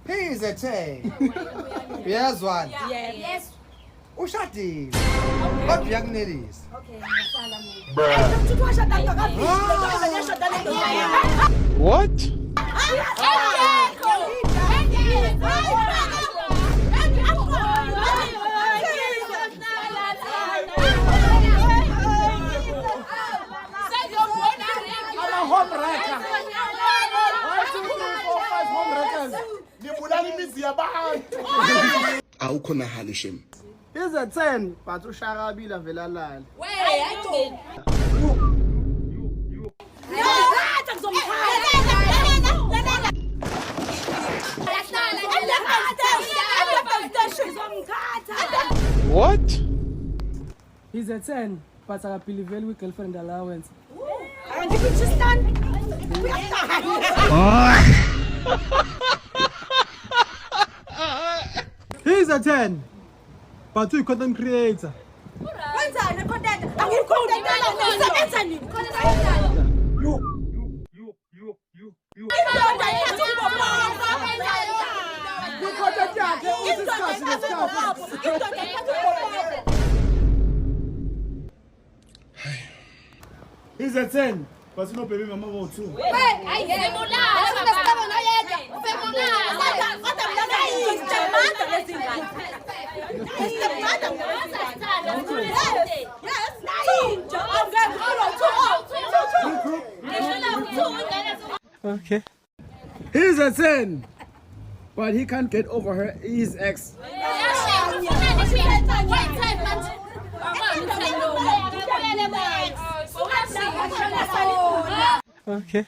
He's a 10. Yes, one. Yes. Ushadile. Kodwa uyakunelisa. Okay, ngiyahlala mina. Ukuthi washada ngakafiki. What? Awukho nahali shem. He's a 10, but ushakabila vela lala. What? He's a 10, but akapiliveli with girlfriend allowance. He's a 10, but we content creator. He's a 10, but no baby mama too. Okay. He's a 10, but he can't get over his ex. Okay.